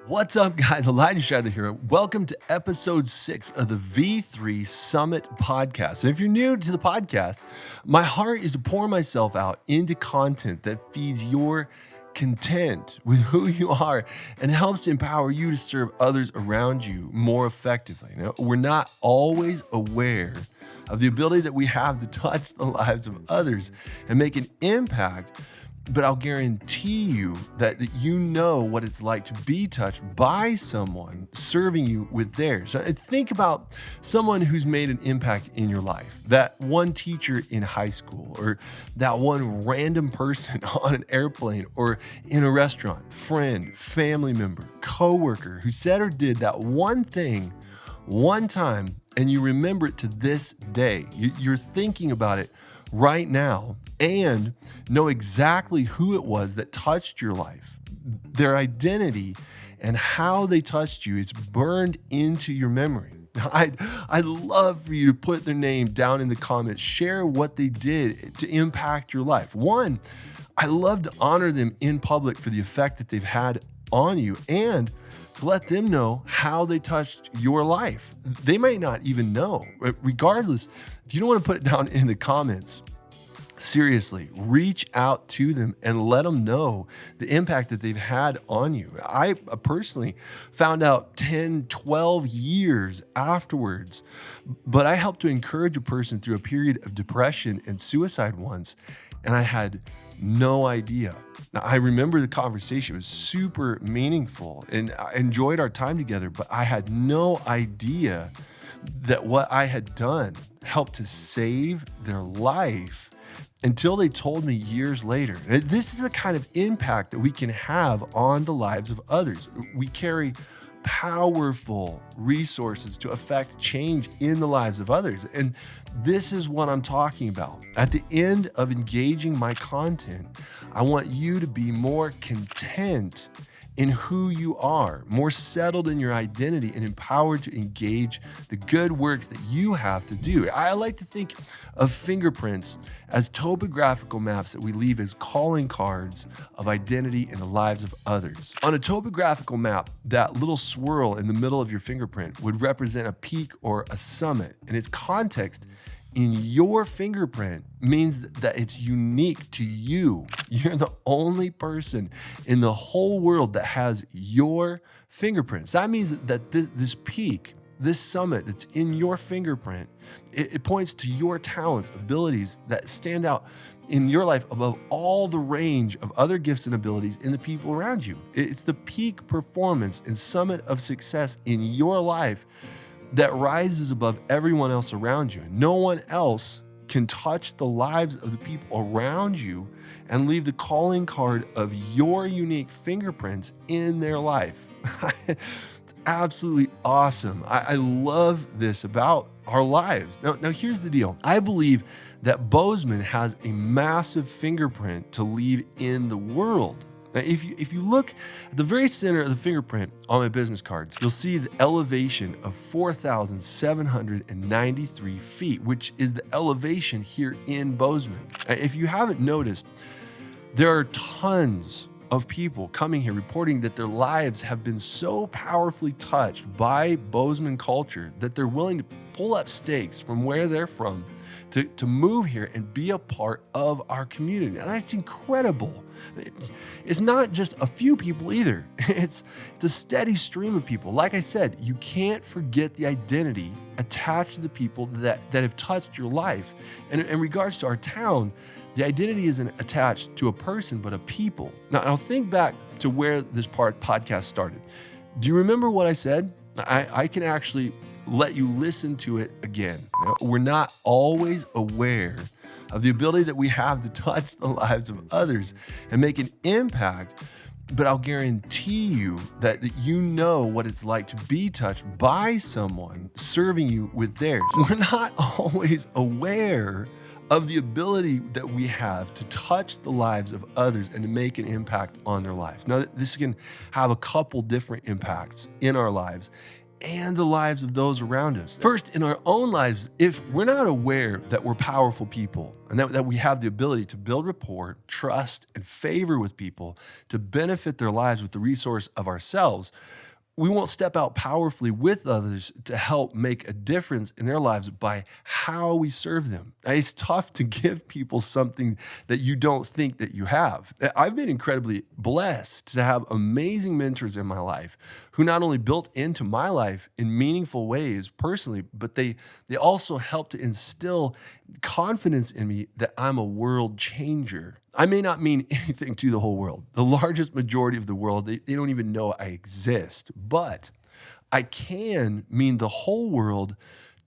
What's up, guys? Elijah Shadler here. Welcome to episode 6 of the V3 Summit podcast. And if you're new to the podcast, my heart is to pour myself out into content that feeds your content with who you are and helps to empower you to serve others around you more effectively. Now, we're not always aware of the ability that we have to touch the lives of others and make an impact. But I'll guarantee you that you know what it's like to be touched by someone serving you with theirs. So think about someone who's made an impact in your life. That one teacher in high school, or that one random person on an airplane or in a restaurant, friend, family member, coworker who said or did that one thing one time, and you remember it to this day. You're thinking about it right now and know exactly who it was that touched your life. Their identity and how they touched you is burned into your memory. I'd love for you to put their name down in the comments, share what they did to impact your life. One, I love to honor them in public for the effect that they've had on you and to let them know how they touched your life. They might not even know. Regardless, if you don't want to put it down in the comments, seriously, reach out to them and let them know the impact that they've had on you. I personally found out 10, 12 years afterwards, but I helped to encourage a person through a period of depression and suicide once, and I had no idea. Now, I remember the conversation. It was super meaningful, and I enjoyed our time together, but I had no idea that what I had done helped to save their life until they told me years later. This is the kind of impact that we can have on the lives of others. We carry powerful resources to affect change in the lives of others. And this is what I'm talking about. At the end of engaging my content, I want you to be more content in who you are, more settled in your identity and empowered to engage the good works that you have to do. I like to think of fingerprints as topographical maps that we leave as calling cards of identity in the lives of others. On a topographical map, that little swirl in the middle of your fingerprint would represent a peak or a summit, and its context in your fingerprint means that it's unique to you. You're the only person in the whole world that has your fingerprints. That means that this peak, this summit that's in your fingerprint, it points to your talents, abilities that stand out in your life above all the range of other gifts and abilities in the people around you. It's the peak performance and summit of success in your life that rises above everyone else around you. No one else can touch the lives of the people around you and leave the calling card of your unique fingerprints in their life. It's absolutely awesome. I love this about our lives. Now here's the deal. I believe that Bozeman has a massive fingerprint to leave in the world. Now, if you look at the very center of the fingerprint on my business cards, you'll see the elevation of 4,793 feet, which is the elevation here in Bozeman. If you haven't noticed, there are tons of people coming here reporting that their lives have been so powerfully touched by Bozeman culture that they're willing to pull up stakes from where they're from to move here and be a part of our community. Now, that's incredible. It's not just a few people either. It's a steady stream of people. Like I said, you can't forget the identity attached to the people that have touched your life. And in regards to our town, the identity isn't attached to a person, but a people. Now, I'll think back to where this podcast started. Do you remember what I said? I can actually let you listen to it again. We're not always aware of the ability that we have to touch the lives of others and make an impact, but I'll guarantee you that you know what it's like to be touched by someone serving you with theirs. We're not always aware of the ability that we have to touch the lives of others and to make an impact on their lives. Now, this can have a couple different impacts in our lives. and the lives of those around us. First, in our own lives, if we're not aware that we're powerful people and that we have the ability to build rapport, trust, and favor with people to benefit their lives with the resource of ourselves, we won't step out powerfully with others to help make a difference in their lives by how we serve them. It's tough to give people something that you don't think that you have. I've been incredibly blessed to have amazing mentors in my life who not only built into my life in meaningful ways personally, but they also helped to instill confidence in me that I'm a world changer. I may not mean anything to the whole world. The largest majority of the world, they don't even know I exist. But I can mean the whole world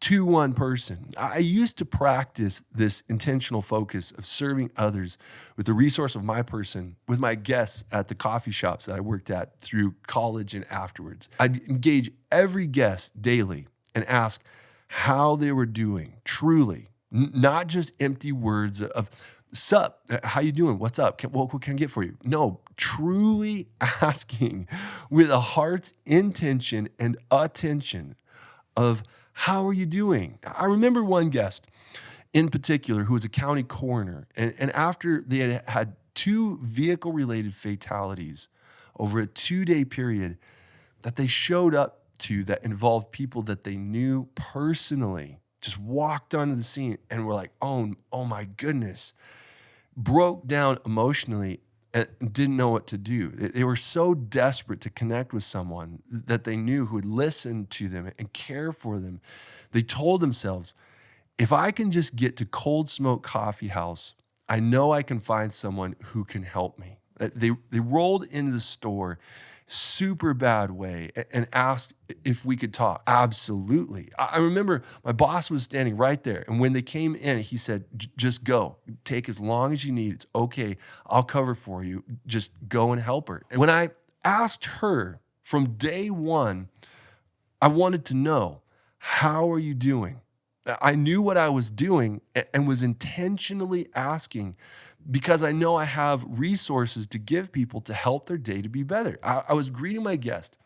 to one person. I used to practice this intentional focus of serving others with the resource of my person, with my guests at the coffee shops that I worked at through college and afterwards. I'd engage every guest daily and ask how they were doing, truly, not just empty words of, sup, how you doing? What's up? What can I get for you? No, truly asking with a heart's intention and attention of how are you doing? I remember one guest in particular who was a county coroner, and after they had 2 vehicle-related fatalities over a 2-day period that they showed up to that involved people that they knew personally, just walked onto the scene and were like, oh my goodness, broke down emotionally and didn't know what to do. They were so desperate to connect with someone that they knew who would listen to them and care for them. They told themselves, if I can just get to Cold Smoke Coffee House, I know I can find someone who can help me. They rolled into the store super bad way and asked if we could talk. Absolutely. I remember my boss was standing right there. And when they came in, he said, just go. Take as long as you need. It's okay. I'll cover for you. Just go and help her. And when I asked her from day one, I wanted to know, how are you doing? I knew what I was doing and was intentionally asking because I know I have resources to give people to help their day to be better. I was greeting my guest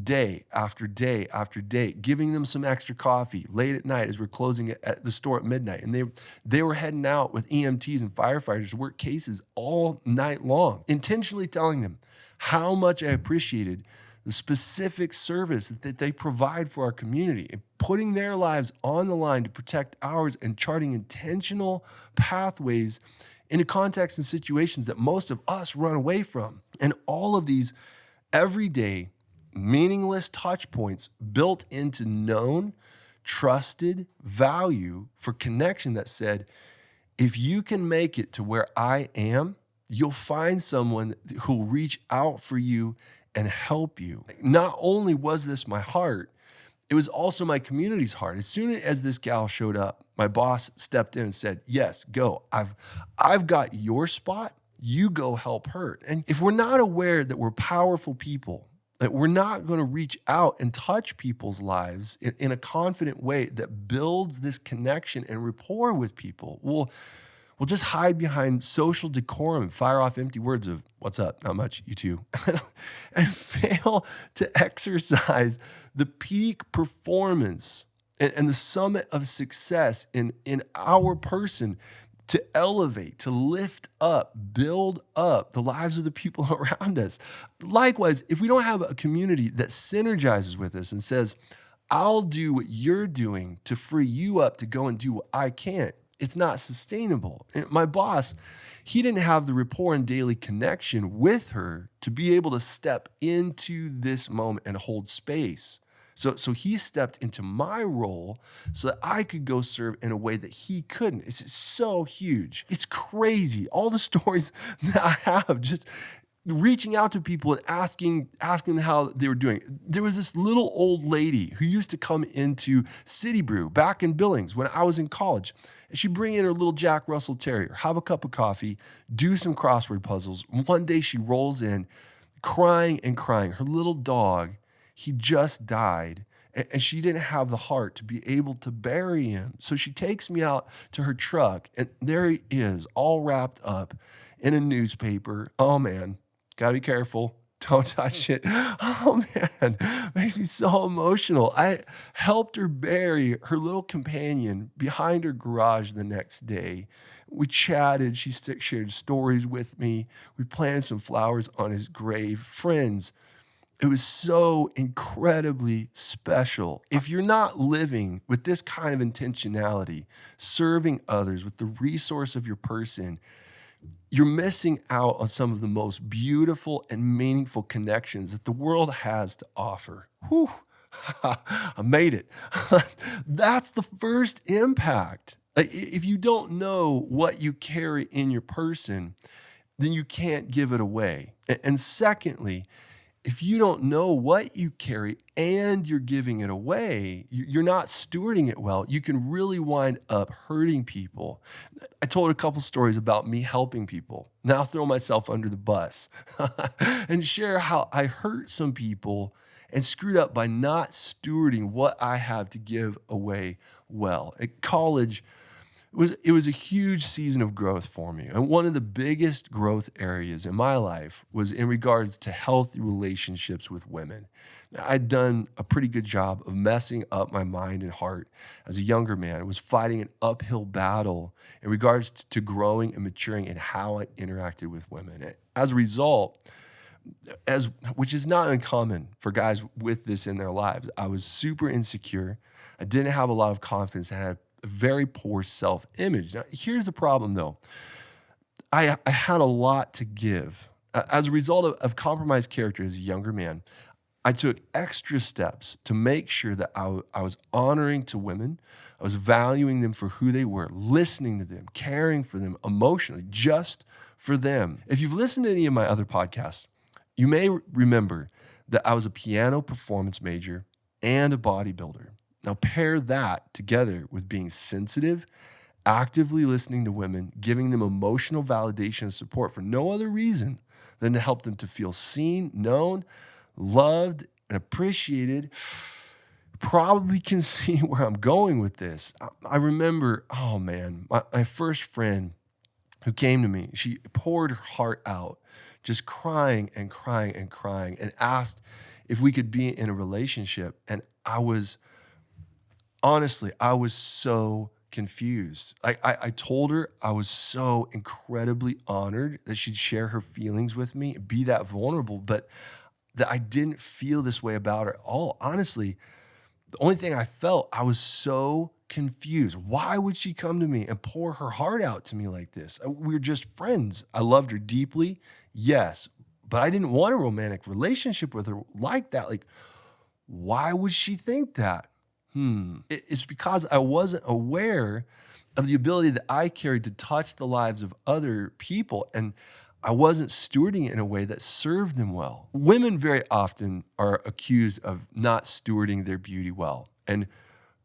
day after day after day, giving them some extra coffee late at night as we're closing at the store at midnight. And they were heading out with EMTs and firefighters to work cases all night long, intentionally telling them how much I appreciated the specific service that they provide for our community and putting their lives on the line to protect ours and charting intentional pathways into contexts and situations that most of us run away from. And all of these everyday, meaningless touch points built into known, trusted value for connection that said, if you can make it to where I am, you'll find someone who'll reach out for you and help you. Not only was this my heart, it was also my community's heart. As soon as this gal showed up, my boss stepped in and said, yes, go. I've got your spot. You go help her. And if we're not aware that we're powerful people, that we're not going to reach out and touch people's lives in a confident way that builds this connection and rapport with people, we'll just hide behind social decorum and fire off empty words of, what's up? Not much, you too. And fail to exercise the peak performance and the summit of success in our person to elevate, to lift up, build up the lives of the people around us. Likewise, if we don't have a community that synergizes with us and says, I'll do what you're doing to free you up to go and do what I can't, it's not sustainable. And my boss, he didn't have the rapport and daily connection with her to be able to step into this moment and hold space. So he stepped into my role so that I could go serve in a way that he couldn't. It's so huge. It's crazy. All the stories that I have, just reaching out to people and asking them how they were doing. There was this little old lady who used to come into City Brew back in Billings when I was in college. And she'd bring in her little Jack Russell Terrier, have a cup of coffee, do some crossword puzzles. One day she rolls in crying and crying. Her little dog, he just died, and she didn't have the heart to be able to bury him. So she takes me out to her truck, and there he is, all wrapped up in a newspaper. Oh man, gotta be careful. Don't touch it. Oh man, makes me so emotional. I helped her bury her little companion behind her garage the next day. We chatted. She shared stories with me. We planted some flowers on his grave. Friends, it was so incredibly special. If you're not living with this kind of intentionality, serving others with the resource of your person, you're missing out on some of the most beautiful and meaningful connections that the world has to offer. Whew, I made it. That's the first impact. If you don't know what you carry in your person, then you can't give it away. And secondly, if you don't know what you carry and you're giving it away, you're not stewarding it well, you can really wind up hurting people. I told a couple stories about me helping people. Now throw myself under the bus and share how I hurt some people and screwed up by not stewarding what I have to give away well. At college, it was a huge season of growth for me. And one of the biggest growth areas in my life was in regards to healthy relationships with women. Now, I'd done a pretty good job of messing up my mind and heart as a younger man. I was fighting an uphill battle in regards to growing and maturing in how I interacted with women. As a result, which is not uncommon for guys with this in their lives, I was super insecure. I didn't have a lot of confidence. I had a very poor self-image. Now, here's the problem, though. I had a lot to give. As a result of compromised character as a younger man, I took extra steps to make sure that I was honoring to women. I was valuing them for who they were, listening to them, caring for them emotionally, just for them. If you've listened to any of my other podcasts, you may remember that I was a piano performance major and a bodybuilder. Now pair that together with being sensitive, actively listening to women, giving them emotional validation and support for no other reason than to help them to feel seen, known, loved, and appreciated. Probably can see where I'm going with this. I remember, oh man, my first friend who came to me, she poured her heart out, just crying and crying and crying, and asked if we could be in a relationship. And honestly, I was so confused. I told her I was so incredibly honored that she'd share her feelings with me and be that vulnerable, but that I didn't feel this way about her at all. Honestly, the only thing I felt, I was so confused. Why would she come to me and pour her heart out to me like this? We were just friends. I loved her deeply, yes, but I didn't want a romantic relationship with her like that. Like, why would she think that? It's because I wasn't aware of the ability that I carried to touch the lives of other people, and I wasn't stewarding it in a way that served them well. Women very often are accused of not stewarding their beauty well and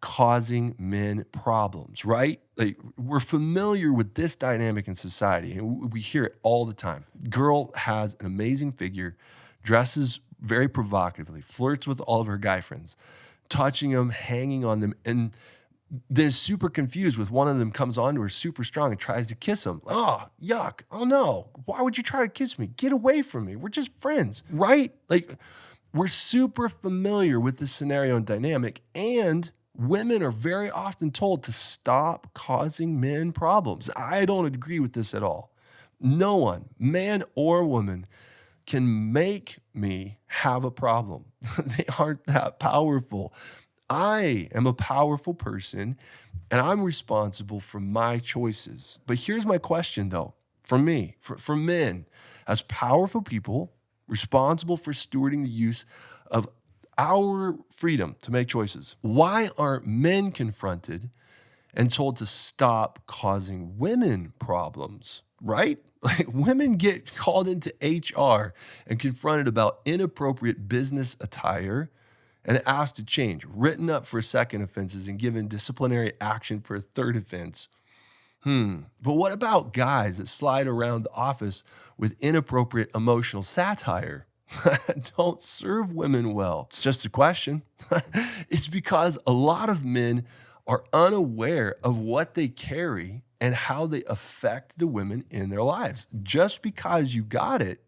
causing men problems, right? Like, we're familiar with this dynamic in society, and we hear it all the time. Girl has an amazing figure, dresses very provocatively, flirts with all of her guy friends, touching them, hanging on them, and then is super confused with one of them comes on to her super strong and tries to kiss him. Like, oh, yuck. Oh, no. Why would you try to kiss me? Get away from me. We're just friends, right? Like, we're super familiar with this scenario and dynamic, and women are very often told to stop causing men problems. I don't agree with this at all. No one, man or woman, can make me have a problem. They aren't that powerful. I am a powerful person, and I'm responsible for my choices. But here's my question, though, for me, for men, as powerful people, responsible for stewarding the use of our freedom to make choices. Why aren't men confronted and told to stop causing women problems, right? Like, women get called into HR and confronted about inappropriate business attire and asked to change, written up for second offenses and given disciplinary action for a third offense. But what about guys that slide around the office with inappropriate emotional satire? Don't serve women well. It's just a question. It's because a lot of men are unaware of what they carry and how they affect the women in their lives. Just because you got it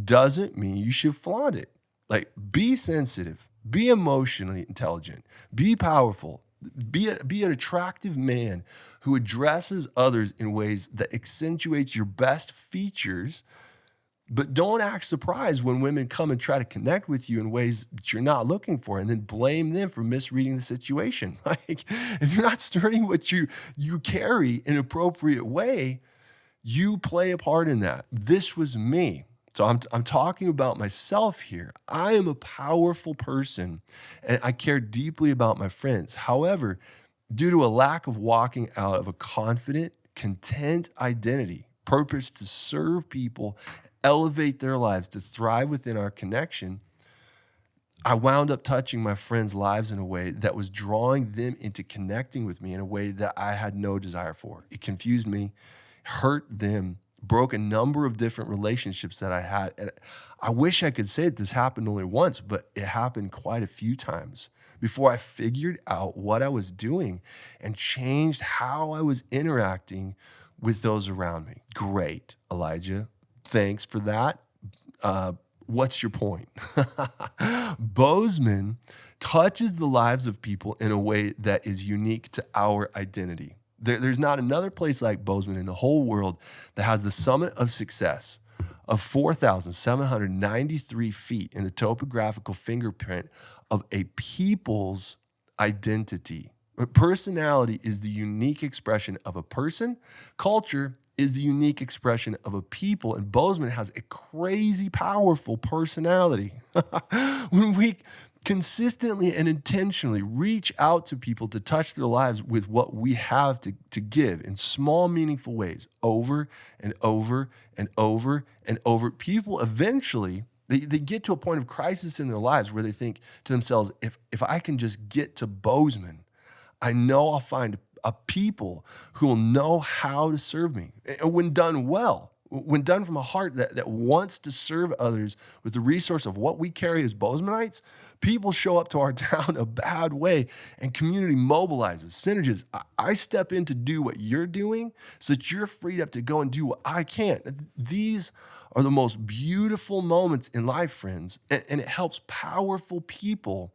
doesn't mean you should flaunt it. Like, be sensitive, be emotionally intelligent, be powerful, be an attractive man who addresses others in ways that accentuates your best features. But don't act surprised when women come and try to connect with you in ways that you're not looking for, and then blame them for misreading the situation. Like, if you're not stewarding what you carry in an appropriate way, you play a part in that. This was me. So I'm talking about myself here. I am a powerful person, and I care deeply about my friends. However, due to a lack of walking out of a confident, content identity, purpose to serve people, elevate their lives, to thrive within our connection, I wound up touching my friends' lives in a way that was drawing them into connecting with me in a way that I had no desire for. It confused me, hurt them, broke a number of different relationships that I had. And I wish I could say that this happened only once, but it happened quite a few times before I figured out what I was doing and changed how I was interacting with those around me. Great, Elijah. Thanks for that. What's your point? Bozeman touches the lives of people in a way that is unique to our identity. There's not another place like Bozeman in the whole world that has the summit of success of 4,793 feet in the topographical fingerprint of a people's identity. Personality is the unique expression of a person. Culture is the unique expression of a people. And Bozeman has a crazy powerful personality. When we consistently and intentionally reach out to people to touch their lives with what we have to give in small, meaningful ways, over and over and over and over, people eventually, they get to a point of crisis in their lives where they think to themselves, if I can just get to Bozeman, I know I'll find a people who will know how to serve me. And when done well, when done from a heart that wants to serve others with the resource of what we carry as Bozemanites, people show up to our town a bad way and community mobilizes, synergies. I step in to do what you're doing so that you're freed up to go and do what I can't. These are the most beautiful moments in life, friends, and it helps powerful people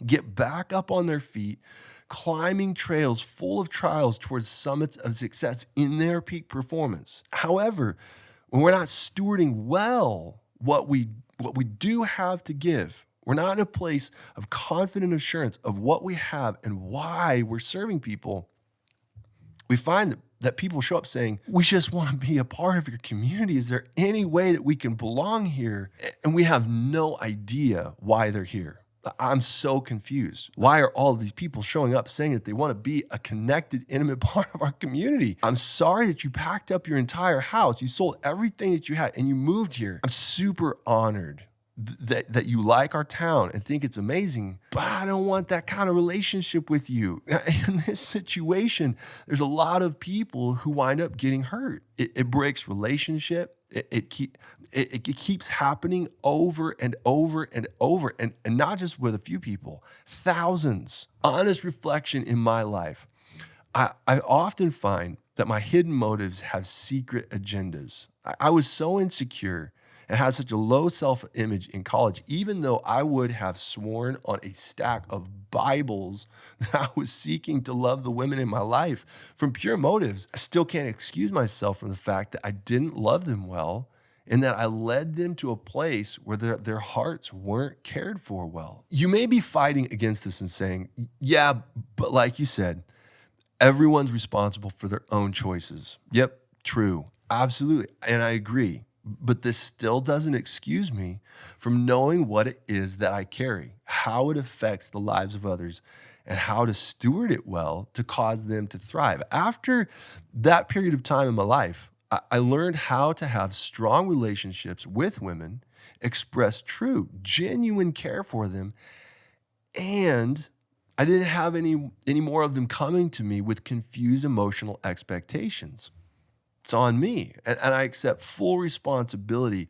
get back up on their feet, climbing trails full of trials towards summits of success in their peak performance. However, when we're not stewarding well what we do have to give, we're not in a place of confident assurance of what we have and why we're serving people, we find that people show up saying, we just want to be a part of your community. Is there any way that we can belong here? And we have no idea why they're here. I'm so confused. Why are all of these people showing up saying that they want to be a connected, intimate part of our community? I'm sorry that you packed up your entire house. You sold everything that you had and you moved here. I'm super honored that you like our town and think it's amazing, but I don't want that kind of relationship with you. In this situation, there's a lot of people who wind up getting hurt. It breaks relationship. It keeps happening over and over and over, and not just with a few people, thousands. Honest reflection in my life, I often find that my hidden motives have secret agendas. I was so insecure and had such a low self-image in college, even though I would have sworn on a stack of Bibles that I was seeking to love the women in my life from pure motives. I still can't excuse myself from the fact that I didn't love them well and that I led them to a place where their hearts weren't cared for well. You may be fighting against this and saying, yeah, but like you said, everyone's responsible for their own choices. Yep, true, absolutely, and I agree. But this still doesn't excuse me from knowing what it is that I carry, how it affects the lives of others, and how to steward it well to cause them to thrive. After that period of time in my life, I learned how to have strong relationships with women, express true, genuine care for them, and I didn't have any more of them coming to me with confused emotional expectations. It's on me, and I accept full responsibility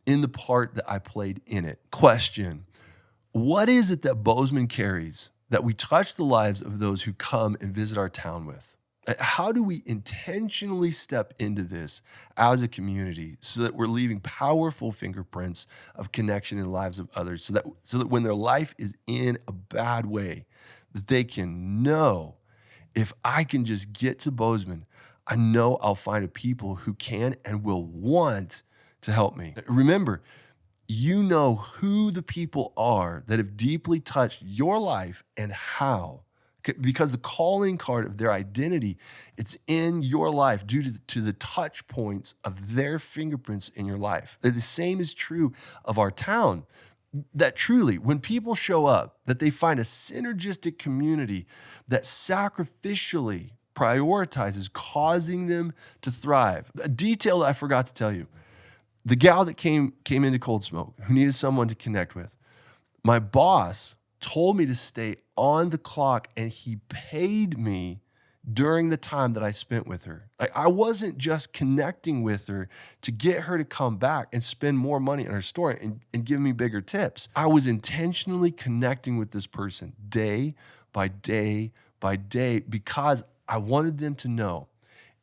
in the part that I played in it. Question: what is it that Bozeman carries that we touch the lives of those who come and visit our town with? How do we intentionally step into this as a community so that we're leaving powerful fingerprints of connection in the lives of others so that when their life is in a bad way, that they can know, if I can just get to Bozeman, I know I'll find a people who can and will want to help me. Remember, you know who the people are that have deeply touched your life and how. Because the calling card of their identity, it's in your life due to the touch points of their fingerprints in your life. The same is true of our town. That truly, when people show up, that they find a synergistic community that sacrificially prioritizes causing them to thrive. A detail that I forgot to tell you. The gal that came into Cold Smoke, who needed someone to connect with, my boss told me to stay on the clock, and he paid me during the time that I spent with her. I wasn't just connecting with her to get her to come back and spend more money in her store and give me bigger tips. I was intentionally connecting with this person day by day by day because I wanted them to know,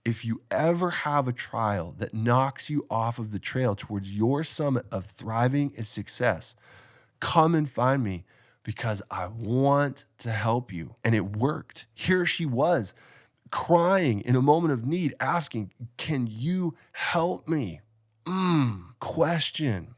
if you ever have a trial that knocks you off of the trail towards your summit of thriving and success, come and find me, because I want to help you. And it worked. Here she was, crying in a moment of need, asking, can you help me? Question.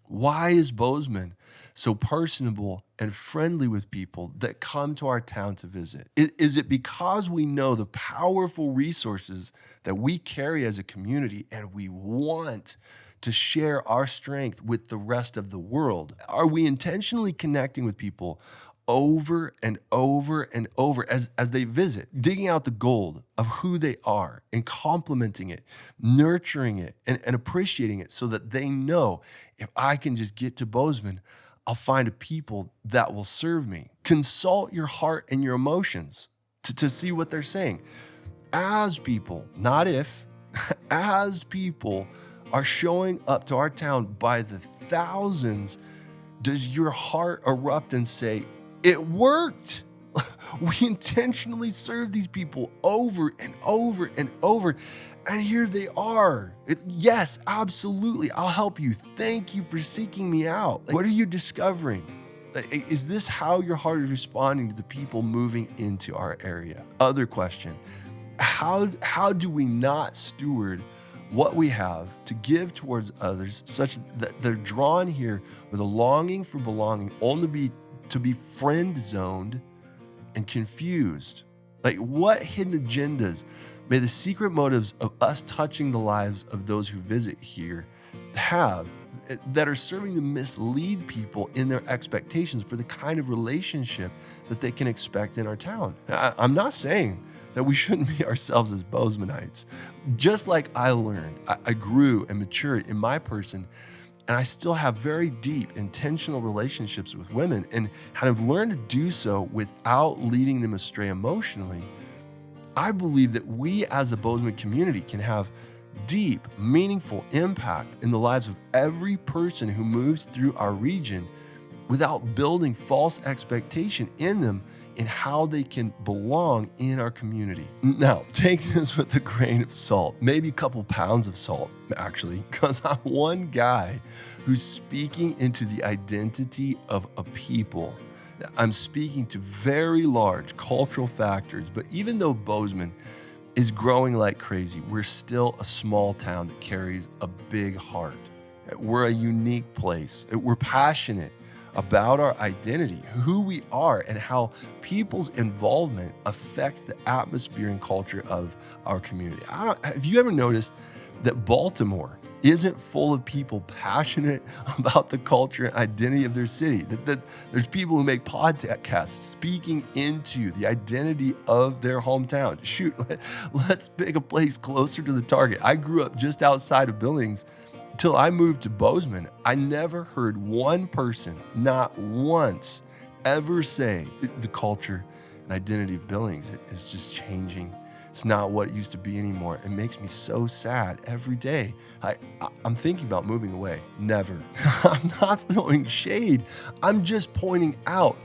Why is Bozeman so personable and friendly with people that come to our town to visit? Is it because we know the powerful resources that we carry as a community and we want to share our strength with the rest of the world? Are we intentionally connecting with people over and over and over as they visit, digging out the gold of who they are and complimenting it, nurturing it, and appreciating it so that they know, if I can just get to Bozeman, I'll find a people that will serve me. Consult your heart and your emotions to see what they're saying. As people, not if, as people are showing up to our town by the thousands, does your heart erupt and say, it worked? We intentionally serve these people over and over and over, and here they are. Yes, absolutely, I'll help you. Thank you for seeking me out. What are you discovering? Is this how your heart is responding to the people moving into our area? Other question, how do we not steward what we have to give towards others such that they're drawn here with a longing for belonging, only to be friend zoned and confused? Like, what hidden agendas may the secret motives of us touching the lives of those who visit here have that are serving to mislead people in their expectations for the kind of relationship that they can expect in our town? I'm not saying that we shouldn't be ourselves as Bozemanites. Just like I learned, I grew and matured in my person, and I still have very deep, intentional relationships with women and have learned to do so without leading them astray emotionally. I believe that we as a Bozeman community can have deep, meaningful impact in the lives of every person who moves through our region without building false expectation in them in how they can belong in our community. Now, take this with a grain of salt, maybe a couple pounds of salt, actually, because I'm one guy who's speaking into the identity of a people. I'm speaking to very large cultural factors, but even though Bozeman is growing like crazy, we're still a small town that carries a big heart. We're a unique place. We're passionate about our identity, who we are, and how people's involvement affects the atmosphere and culture of our community. Have you ever noticed that Baltimore isn't full of people passionate about the culture and identity of their city? That there's people who make podcasts speaking into the identity of their hometown. Shoot, let's pick a place closer to the target. I grew up just outside of Billings. Till I moved to Bozeman, I never heard one person, not once, ever say the culture and identity of Billings is just changing. It's not what it used to be anymore. It makes me so sad every day. I'm thinking about moving away. Never. I'm not throwing shade. I'm just pointing out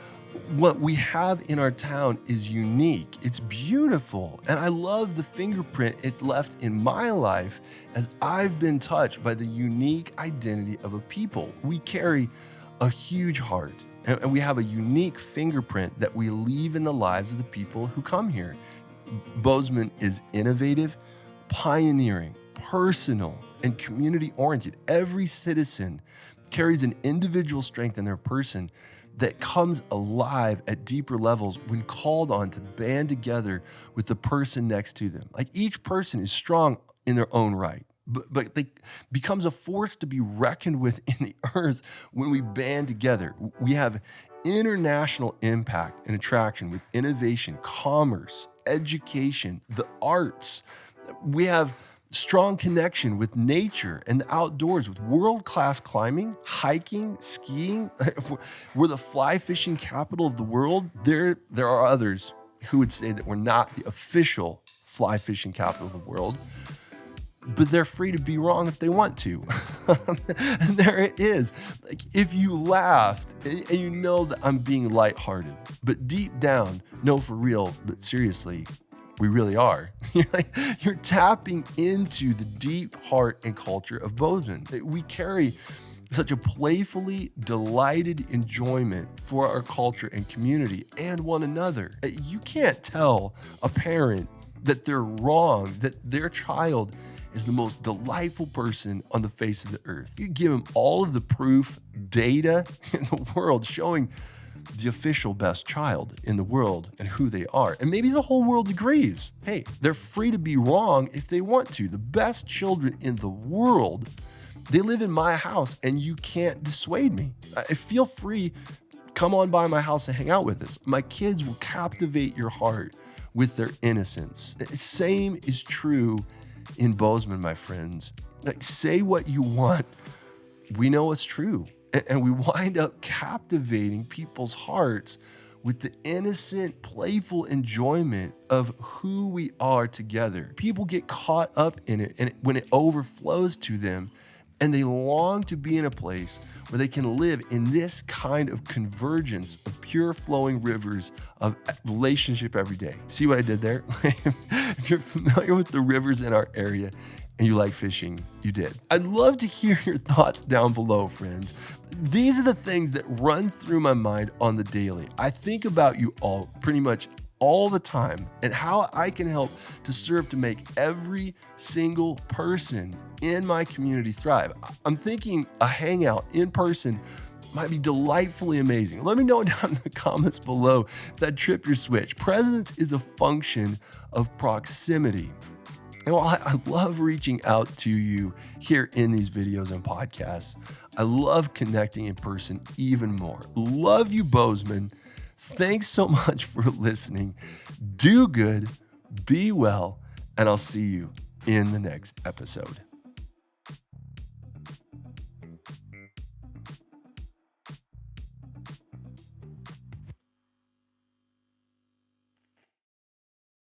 What we have in our town is unique. It's beautiful. And I love the fingerprint it's left in my life as I've been touched by the unique identity of a people. We carry a huge heart and we have a unique fingerprint that we leave in the lives of the people who come here. Bozeman is innovative, pioneering, personal, and community-oriented. Every citizen carries an individual strength in their person that comes alive at deeper levels when called on to band together with the person next to them. Like each person is strong in their own right, but they becomes a force to be reckoned with in the earth when we band together. We have international impact and attraction with innovation, commerce, education, the arts. We have strong connection with nature and the outdoors with world-class climbing, hiking, skiing. We're the fly fishing capital of the world. There are others who would say that we're not the official fly fishing capital of the world, but they're free to be wrong if they want to. And there it is. Like if you laughed and you know that I'm being lighthearted, but deep down, no, for real, but seriously, we really are. You're tapping into the deep heart and culture of Bozeman. We carry such a playfully delighted enjoyment for our culture and community and one another. You can't tell a parent that they're wrong, that their child is the most delightful person on the face of the earth. You give them all of the proof, data in the world showing the official best child in the world and who they are. And maybe the whole world agrees. Hey, they're free to be wrong if they want to. The best children in the world, they live in my house and you can't dissuade me. Feel free, come on by my house and hang out with us. My kids will captivate your heart with their innocence. The same is true in Bozeman, my friends. Like, say what you want. We know it's true. And we wind up captivating people's hearts with the innocent, playful enjoyment of who we are together. People get caught up in it, and when it overflows to them, and they long to be in a place where they can live in this kind of convergence of pure flowing rivers of relationship every day. See what I did there? If you're familiar with the rivers in our area and you like fishing, you did. I'd love to hear your thoughts down below, friends. These are the things that run through my mind on the daily. I think about you all pretty much all the time and how I can help to serve to make every single person in my community thrive. I'm thinking a hangout in person might be delightfully amazing. Let me know down in the comments below if that tripped your switch. Presence is a function of proximity. And while I love reaching out to you here in these videos and podcasts, I love connecting in person even more. Love you, Bozeman. Thanks so much for listening. Do good, be well, and I'll see you in the next episode.